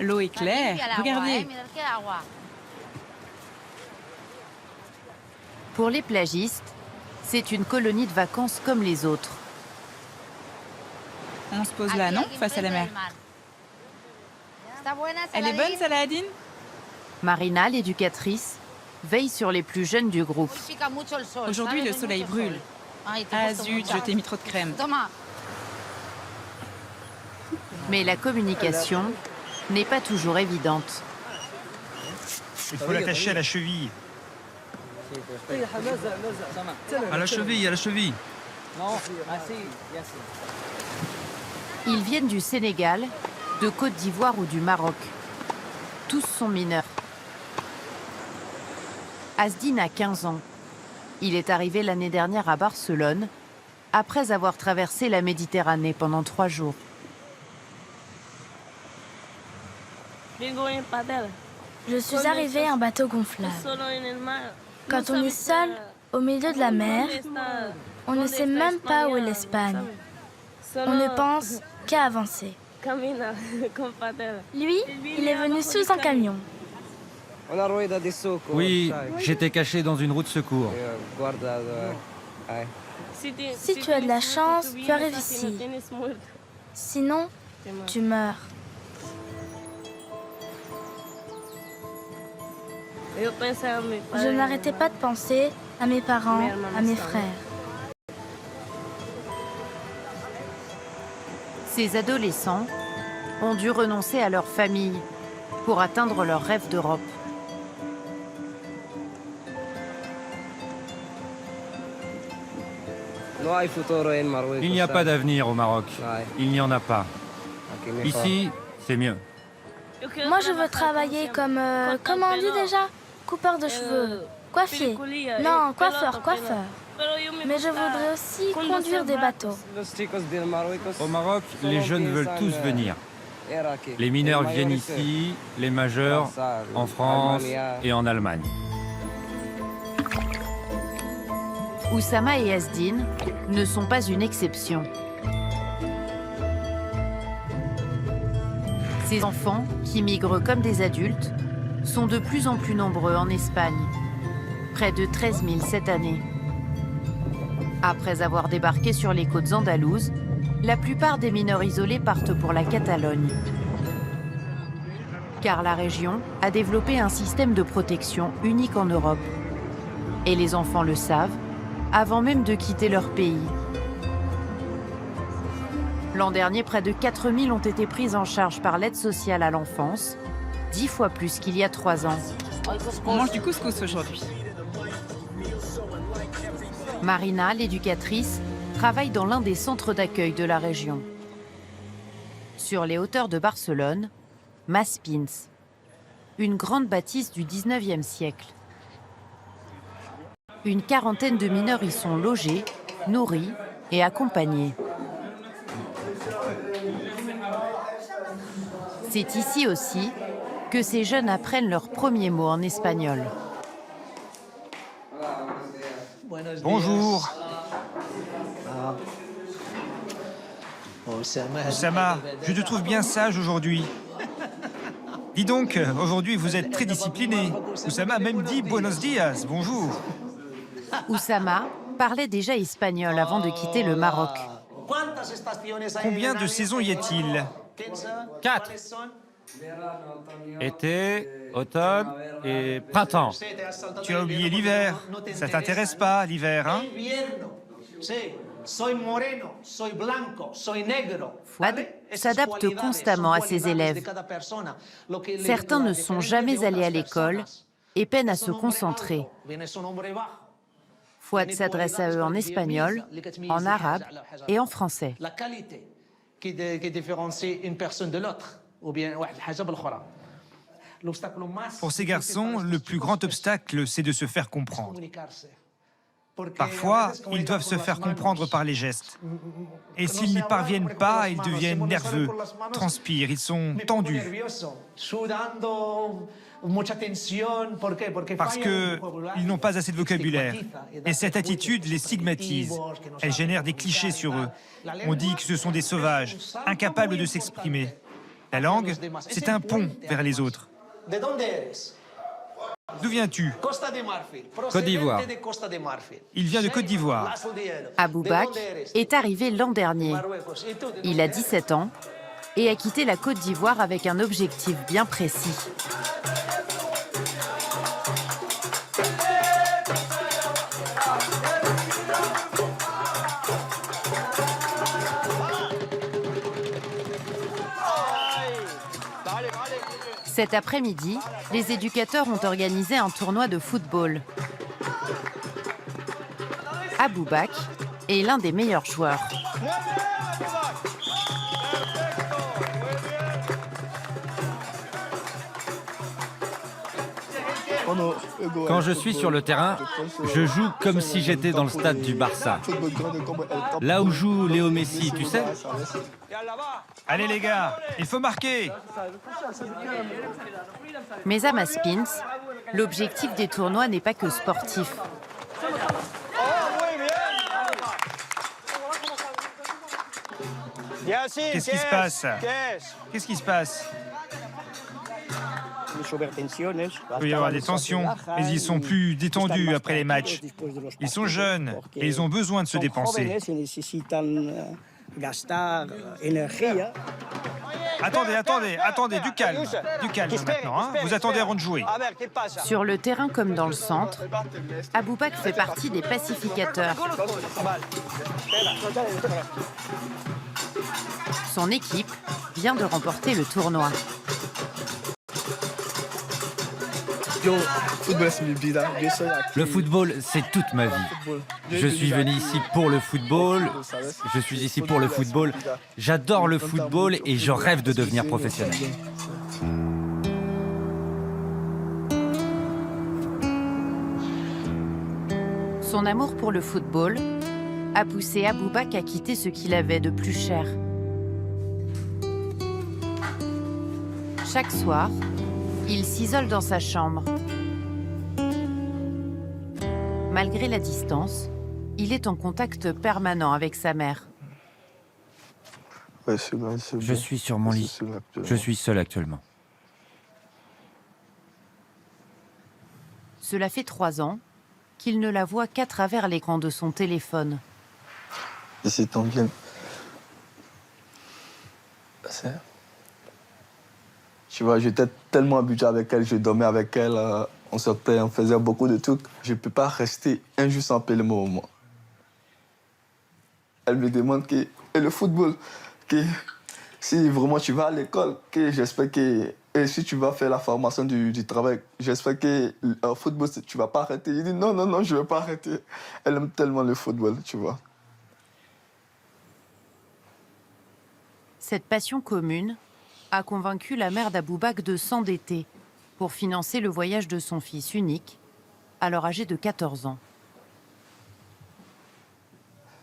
L'eau est claire, regardez. Pour les plagistes, c'est une colonie de vacances comme les autres. On se pose là, non, face à la mer. Elle est bonne, Saladine? Marina, l'éducatrice, veille sur les plus jeunes du groupe. Aujourd'hui, le soleil brûle. Ah zut, je t'ai mis trop de crème. Mais la communication n'est pas toujours évidente. Il faut l'attacher à la cheville. À la cheville, à la cheville. Ils viennent du Sénégal, de Côte d'Ivoire ou du Maroc. Tous sont mineurs. Asdine a 15 ans. Il est arrivé l'année dernière à Barcelone, après avoir traversé la Méditerranée pendant 3 jours. Je suis arrivée en bateau gonflable. Quand on est seul, au milieu de la mer, on ne sait même pas où est l'Espagne. On ne pense qu'à avancer. Lui, il est venu sous un camion. Oui, j'étais caché dans une roue de secours. Si tu as de la chance, tu arrives ici. Sinon, tu meurs. Je n'arrêtais pas de penser à mes parents, à mes frères. Ces adolescents ont dû renoncer à leur famille pour atteindre leur rêve d'Europe. Il n'y a pas d'avenir au Maroc. Il n'y en a pas. Ici, c'est mieux. Moi, je veux travailler comme... comment on dit déjà? Coupeur de cheveux. Coiffier. Non, coiffeur. Mais je voudrais aussi conduire des bateaux. Au Maroc, les jeunes veulent tous venir. Les mineurs viennent ici, les majeurs en France et en Allemagne. Oussama et Asdine ne sont pas une exception. Ces enfants, qui migrent comme des adultes, sont de plus en plus nombreux en Espagne. Près de 13 000 cette année. Après avoir débarqué sur les côtes andalouses, la plupart des mineurs isolés partent pour la Catalogne. Car la région a développé un système de protection unique en Europe. Et les enfants le savent, avant même de quitter leur pays. L'an dernier, près de 4 000 ont été prises en charge par l'aide sociale à l'enfance, 10 fois plus qu'il y a 3 ans. On mange du couscous aujourd'hui. Marina, l'éducatrice, travaille dans l'un des centres d'accueil de la région. Sur les hauteurs de Barcelone, Maspins, une grande bâtisse du 19e siècle. Une quarantaine de mineurs y sont logés, nourris et accompagnés. C'est ici aussi que ces jeunes apprennent leurs premiers mots en espagnol. Bonjour. Oussama, je te trouve bien sage aujourd'hui. Dis donc, aujourd'hui vous êtes très discipliné. Oussama a même dit buenos dias, bonjour. Oussama parlait déjà espagnol avant de quitter le Maroc. Combien de saisons y a-t-il? 4. Été, automne et printemps. Tu as oublié l'hiver. Ça t'intéresse pas, l'hiver, hein? Fouad s'adapte constamment à ses élèves. Certains ne sont jamais allés à l'école et peinent à se concentrer. Fouad s'adresse à eux en espagnol, en arabe et en français. Pour ces garçons, le plus grand obstacle, c'est de se faire comprendre. Parfois, ils doivent se faire comprendre par les gestes. Et s'ils n'y parviennent pas, ils deviennent nerveux, transpirent, ils sont tendus. Parce qu'ils n'ont pas assez de vocabulaire. Et cette attitude les stigmatise. Elle génère des clichés sur eux. On dit que ce sont des sauvages, incapables de s'exprimer. La langue, c'est un pont vers les autres. D'où viens-tu? Côte d'Ivoire. Il vient de Côte d'Ivoire. Aboubak est arrivé l'an dernier. Il a 17 ans et a quitté la Côte d'Ivoire avec un objectif bien précis. Cet après-midi, les éducateurs ont organisé un tournoi de football. Aboubak est l'un des meilleurs joueurs. Quand je suis sur le terrain, je joue comme si j'étais dans le stade du Barça. Là où joue Léo Messi, tu sais? Allez les gars, il faut marquer. Mais à Maspins, l'objectif des tournois n'est pas que sportif. Qu'est-ce qui se passe? Qu'est-ce qui se passe? Il peut y avoir des tensions, mais ils sont plus détendus après les matchs. Ils sont jeunes et ils ont besoin de se dépenser. Attendez, du calme maintenant. Hein. Vous attendez avant de jouer. Sur le terrain comme dans le centre, Aboubak fait partie des pacificateurs. Son équipe vient de remporter le tournoi. Le football, c'est toute ma vie. Je suis venu ici pour le football. Je suis ici pour le football. J'adore le football et je rêve de devenir professionnel. Son amour pour le football a poussé Aboubak à quitter ce qu'il avait de plus cher. Chaque soir, il s'isole dans sa chambre. Malgré la distance, il est en contact permanent avec sa mère. Je suis sur mon lit. Je suis seul actuellement. Cela fait 3 ans qu'il ne la voit qu'à travers l'écran de son téléphone. Et c'est tant bien. Tu vois, j'étais tellement habitué avec elle, je dormais avec elle, on sortait, on faisait beaucoup de trucs. Je ne peux pas rester un jour sans appeler mon moment. Elle me demande que, et le football, que si vraiment tu vas à l'école, que j'espère que, et si tu vas faire la formation du travail, j'espère que le football, tu ne vas pas arrêter. Il dit non, je ne vais pas arrêter. Elle aime tellement le football, tu vois. Cette passion commune a convaincu la mère d'Aboubak de s'endetter pour financer le voyage de son fils unique, alors âgé de 14 ans.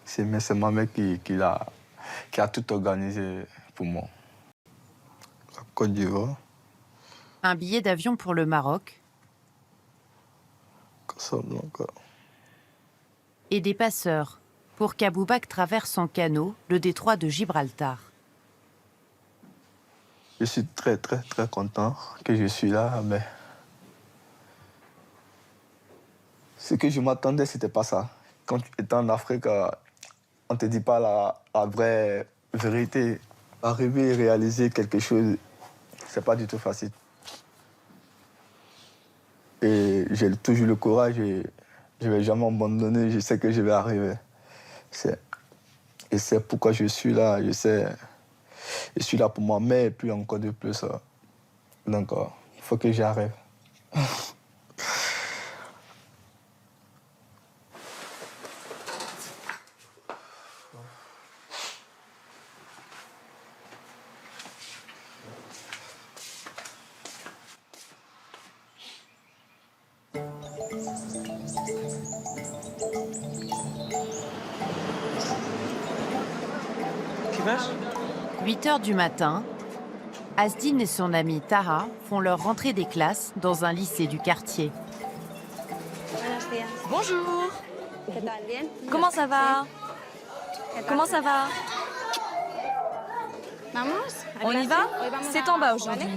C'est ma mère qui a tout organisé pour moi. La Côte d'Ivoire. Un billet d'avion pour le Maroc. Casablanca. Et des passeurs pour qu'Aboubak traverse en canot le détroit de Gibraltar. Je suis très content que je suis là, mais ce que je m'attendais, c'était pas ça. Quand tu es en Afrique, on ne te dit pas la vraie vérité. Arriver et réaliser quelque chose, c'est pas du tout facile. Et j'ai toujours le courage et je ne vais jamais abandonner, je sais que je vais arriver. Et c'est pourquoi je suis là, je suis là pour ma mère et puis encore de plus. Donc, il faut que j'arrive. « 8 heures du matin, Asdine et son amie Taha font leur rentrée des classes dans un lycée du quartier. Bonjour. Comment ça va? Comment ça va? On y va? C'est en bas aujourd'hui.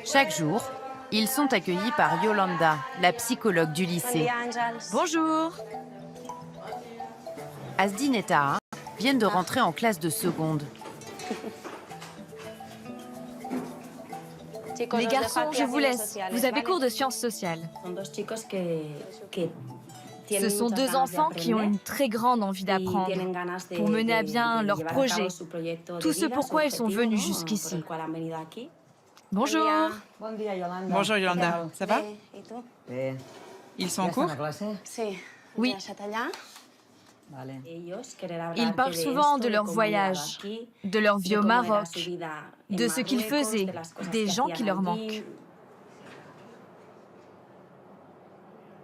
Chaque jour, ils sont accueillis par Yolanda, la psychologue du lycée. Bonjour. Asdine et Taha viennent de rentrer en classe de seconde. Les garçons, je vous laisse. Vous avez cours de sciences sociales. Ce sont deux enfants qui ont une très grande envie d'apprendre pour mener à bien leurs projets, tout ce pourquoi ils sont venus jusqu'ici. Bonjour. Bonjour Yolanda, ça va? Ils sont en cours? Oui. Ils parlent souvent de leur voyage, de leur vie au Maroc, de ce qu'ils faisaient, des gens qui leur manquent.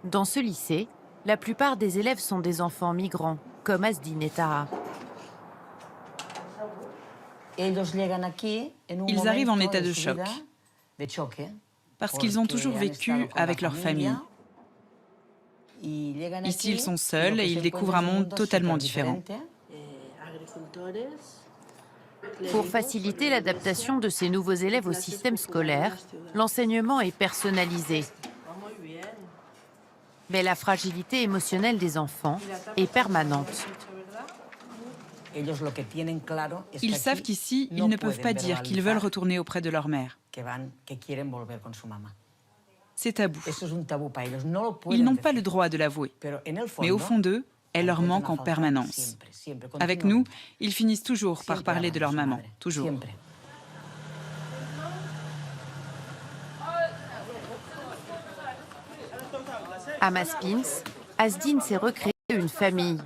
Dans ce lycée, la plupart des élèves sont des enfants migrants, comme Asdine et Taha. Ils arrivent en état de choc, parce qu'ils ont toujours vécu avec leur famille. Ici, ils sont seuls et ils découvrent un monde totalement différent. Pour faciliter l'adaptation de ces nouveaux élèves au système scolaire, l'enseignement est personnalisé. Mais la fragilité émotionnelle des enfants est permanente. Ils savent qu'ici, ils ne peuvent pas dire qu'ils veulent retourner auprès de leur mère. C'est tabou. Ils n'ont pas le droit de l'avouer. Mais au fond d'eux, elle leur manque en permanence. Avec nous, ils finissent toujours par parler de leur maman. Toujours. À Maspins, Asdine s'est recréé une famille.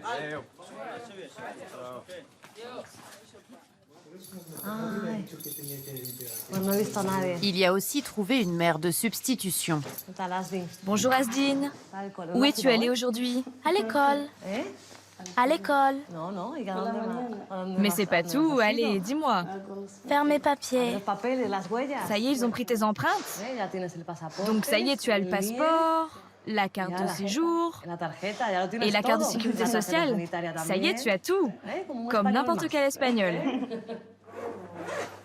Il y a aussi trouvé une mère de substitution. Bonjour Asdine. Où es-tu allée aujourd'hui? À l'école. À l'école. Mais c'est pas tout. Allez, dis-moi. Faire mes papiers. Ça y est, ils ont pris tes empreintes? Donc ça y est, tu as le passeport, la carte de séjour et la carte de sécurité sociale. Ça y est, tu as tout. Comme n'importe quel Espagnol.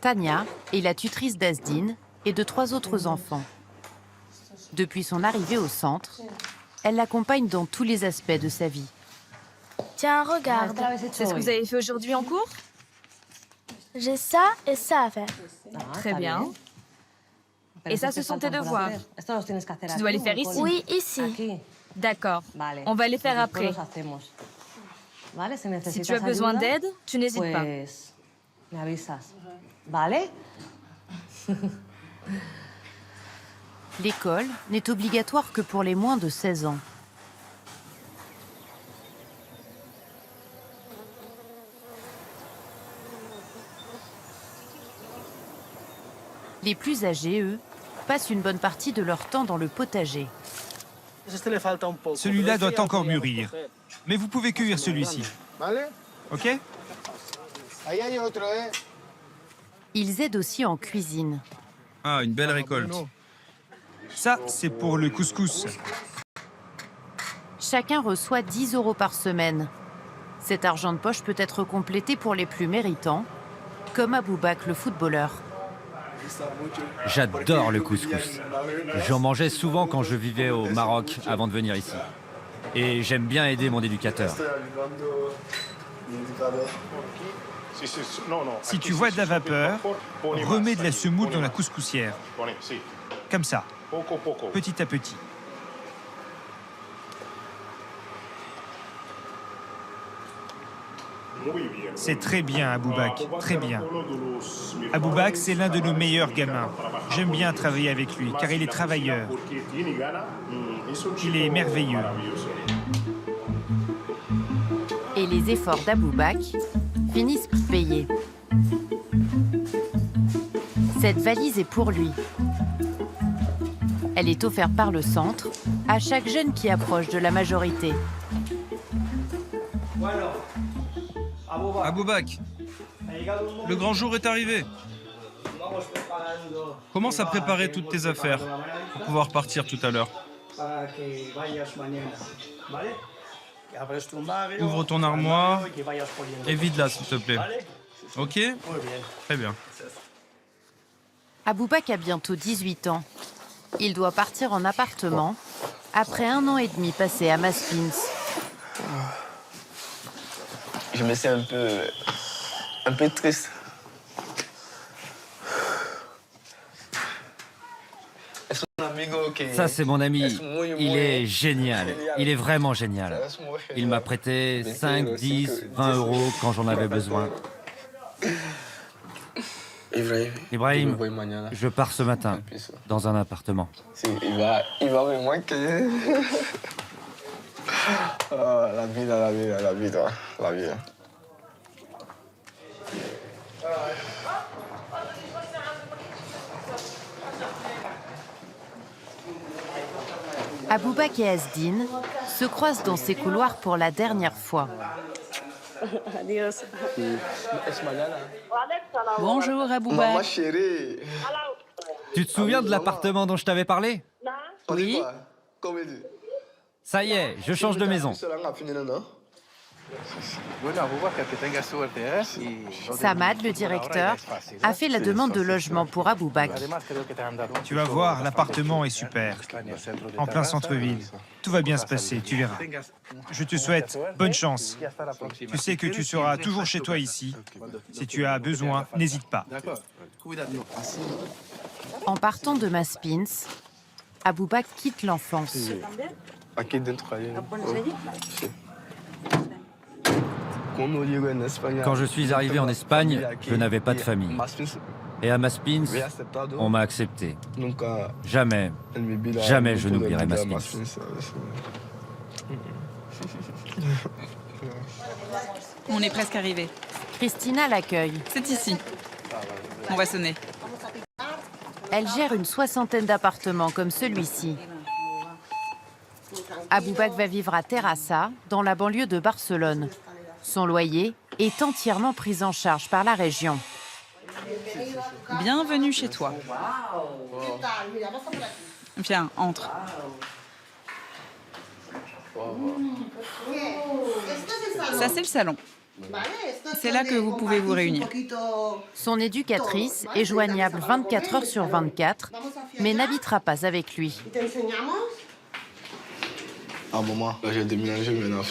Tania est la tutrice d'Asdine et de 3 autres enfants. Depuis son arrivée au centre, elle l'accompagne dans tous les aspects de sa vie. Tiens, regarde. C'est ce que vous avez fait aujourd'hui en cours? J'ai ça et ça à faire. Très bien. Et ça, ce sont tes devoirs. Tu dois les faire ici? Oui, ici. D'accord. On va les faire après. Si tu as besoin d'aide, tu n'hésites pas. L'école n'est obligatoire que pour les moins de 16 ans. Les plus âgés, eux, passent une bonne partie de leur temps dans le potager. Celui-là doit encore mûrir. Mais vous pouvez cueillir celui-ci. OK? Ils aident aussi en cuisine. Ah, une belle récolte. Ça, c'est pour le couscous. Chacun reçoit 10 € par semaine. Cet argent de poche peut être complété pour les plus méritants, comme Aboubak, le footballeur. J'adore le couscous. J'en mangeais souvent quand je vivais au Maroc avant de venir ici. Et j'aime bien aider mon éducateur. Si tu vois de la vapeur, remets de la semoule dans la couscoussière. Comme ça, petit à petit. C'est très bien, Aboubak, très bien. Aboubak, c'est l'un de nos meilleurs gamins. J'aime bien travailler avec lui, car il est travailleur. Il est merveilleux. Et les efforts d'Aboubak finissent par payer. Cette valise est pour lui. Elle est offerte par le centre à chaque jeune qui approche de la majorité. Aboubak, le grand jour est arrivé. Commence à préparer toutes tes affaires pour pouvoir partir tout à l'heure. Ouvre ton armoire et vide-la, s'il te plaît. Ok, très bien. Aboubak a bientôt 18 ans. Il doit partir en appartement après 1 an et demi passé à Maspins. Je me sens un peu triste. Ça, c'est mon ami. Il est génial. Il est vraiment génial. Il m'a prêté 5, 10, 20 euros quand j'en avais besoin. Ibrahim, je pars ce matin dans un appartement. Il va me manquer. Oh, la vie. Aboubak et Asdine se croisent dans ces couloirs pour la dernière fois. Bonjour Aboubak. Maman chérie. Tu te souviens de l'appartement dont je t'avais parlé? Oui. Ça y est, je change de maison. Samad, le directeur, a fait la demande de logement pour Aboubak. Tu vas voir, l'appartement est super. En plein centre-ville. Tout va bien se passer, tu verras. Je te souhaite bonne chance. Tu sais que tu seras toujours chez toi ici. Si tu as besoin, n'hésite pas. En partant de Maspins, Aboubak quitte l'enfance. Quand je suis arrivé en Espagne, je n'avais pas de famille. Et à Maspins, on m'a accepté. Jamais, jamais je n'oublierai Maspins. On est presque arrivé. Christina l'accueille. C'est ici. On va sonner. Elle gère une 60aine d'appartements comme celui-ci. Aboubak va vivre à Terrassa, dans la banlieue de Barcelone. Son loyer est entièrement pris en charge par la région. Bienvenue chez toi. Viens, entre. Ça, c'est le salon. C'est là que vous pouvez vous réunir. Son éducatrice est joignable 24 heures sur 24, mais n'habitera pas avec lui. Un moment, là j'ai déménagé, maintenant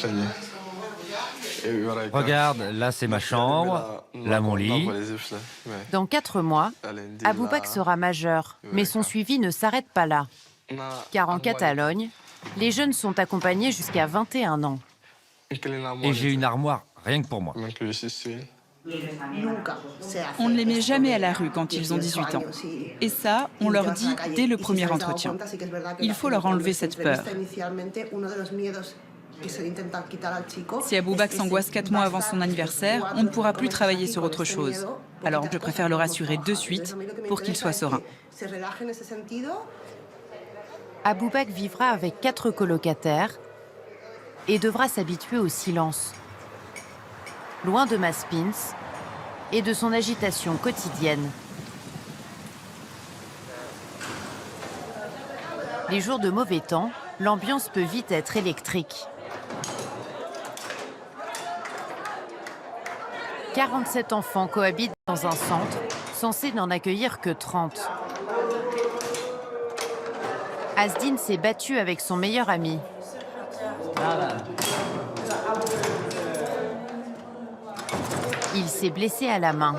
Regarde, là c'est ma chambre, là mon lit. Dans 4 mois, Aboubak sera majeur, mais son suivi ne s'arrête pas là. Car en Catalogne, les jeunes sont accompagnés jusqu'à 21 ans. Et j'ai une armoire rien que pour moi. On ne les met jamais à la rue quand ils ont 18 ans. Et ça, on leur dit dès le premier entretien. Il faut leur enlever cette peur. Si Aboubak s'angoisse 4 mois avant son anniversaire, on ne pourra plus travailler sur autre chose. Alors je préfère le rassurer de suite pour qu'il soit serein. Aboubak vivra avec 4 colocataires et devra s'habituer au silence. Loin de Maspins et de son agitation quotidienne. Les jours de mauvais temps, l'ambiance peut vite être électrique. 47 enfants cohabitent dans un centre, censé n'en accueillir que 30. Asdine s'est battu avec son meilleur ami. Il s'est blessé à la main.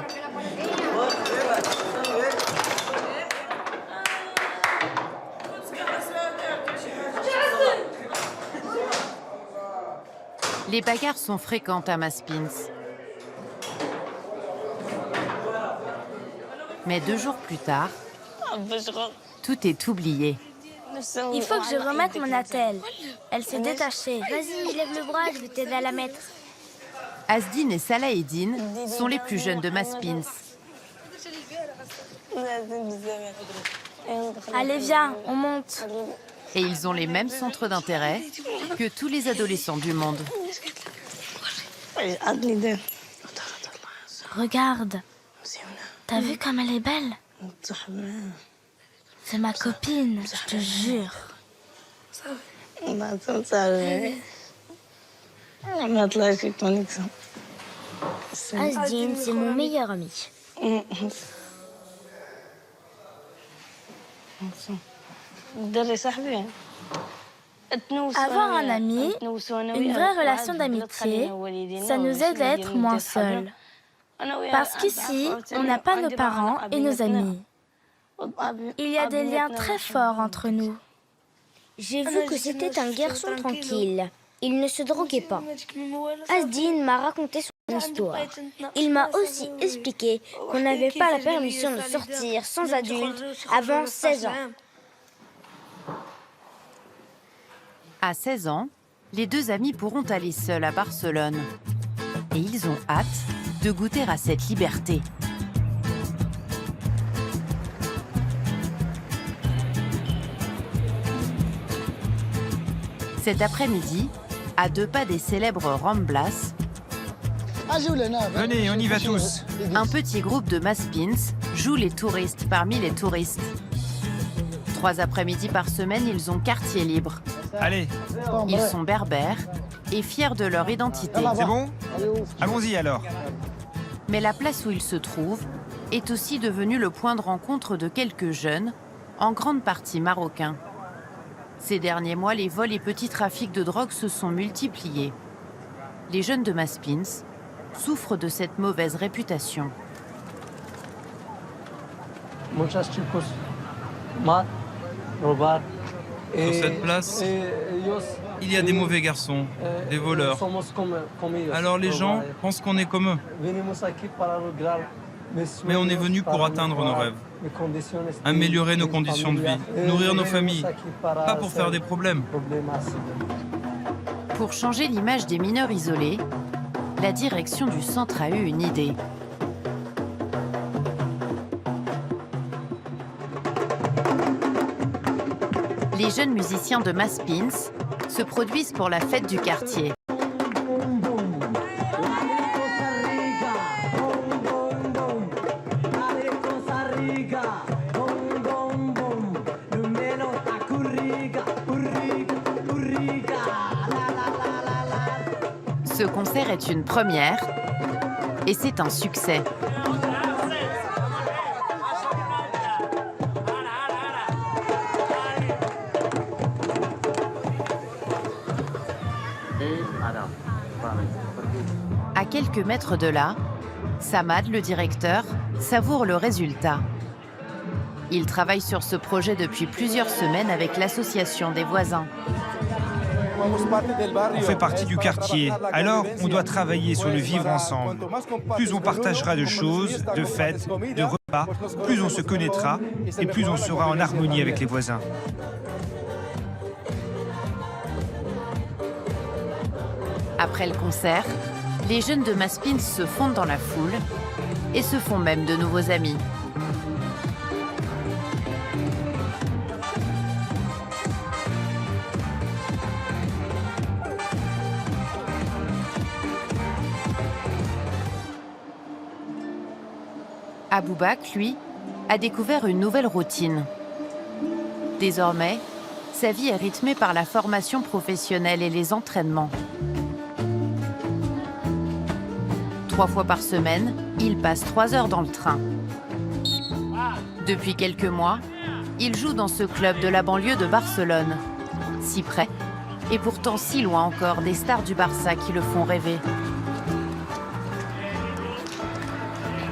Les bagarres sont fréquentes à Maspins. Mais 2 jours plus tard, tout est oublié. Il faut que je remette mon attelle. Elle s'est détachée. Vas-y, lève le bras, je vais t'aider à la mettre. Asdine et Salaheddine sont les plus jeunes de Maspins. Allez, viens, on monte. Et ils ont les mêmes centres d'intérêt que tous les adolescents du monde. Regarde. T'as vu comme elle est belle? C'est ma copine, je te jure. Asdin, c'est mon meilleur ami. Avoir un ami, une vraie relation d'amitié, ça nous aide à être moins seuls. Parce qu'ici, on n'a pas nos parents et nos amis. Il y a des liens très forts entre nous. J'ai vu que c'était un garçon tranquille. Il ne se droguait pas. Asdin m'a raconté son histoire. Il m'a aussi expliqué qu'on n'avait pas la permission de sortir sans adulte avant 16 ans. À 16 ans, les deux amis pourront aller seuls à Barcelone. Et ils ont hâte de goûter à cette liberté. Cet après-midi, à 2 pas des célèbres Ramblas, Venez, on y va tous. un petit groupe de Maspins joue les touristes parmi les touristes. 3 après-midi par semaine, ils ont quartier libre. Allez, Ils sont berbères et fiers de leur identité. c'est bon? Allons-y alors. Mais la place où ils se trouvent est aussi devenue le point de rencontre de quelques jeunes, en grande partie marocains. Ces derniers mois, les vols et petits trafics de drogue se sont multipliés. Les jeunes de Maspins souffrent de cette mauvaise réputation. Sur cette place, il y a des mauvais garçons, des voleurs. Alors les gens pensent qu'on est comme eux. Mais on est venu pour atteindre nos rêves, améliorer nos conditions de vie, nourrir nos familles, pas pour faire des problèmes. Pour changer l'image des mineurs isolés, la direction du centre a eu une idée. Les jeunes musiciens de Maspins se produisent pour la fête du quartier. Ce concert est une première et c'est un succès. À quelques mètres de là, Samad, le directeur, savoure le résultat. Il travaille sur ce projet depuis plusieurs semaines avec l'association des voisins. On fait partie du quartier, alors on doit travailler sur le vivre ensemble. Plus on partagera de choses, de fêtes, de repas, plus on se connaîtra et plus on sera en harmonie avec les voisins. Après le concert, les jeunes de Maspins se fondent dans la foule et se font même de nouveaux amis. Aboubak, lui, a découvert une nouvelle routine. Désormais, sa vie est rythmée par la formation professionnelle et les entraînements. 3 fois par semaine, il passe 3 heures dans le train. Depuis quelques mois, il joue dans ce club de la banlieue de Barcelone. Si près, et pourtant si loin encore des stars du Barça qui le font rêver.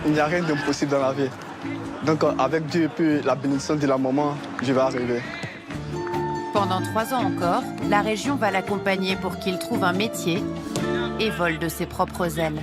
Il n'y a rien d'impossible dans la vie. Donc avec Dieu et puis la bénédiction de la maman, je vais arriver. Pendant 3 ans encore, la région va l'accompagner pour qu'il trouve un métier et vole de ses propres ailes.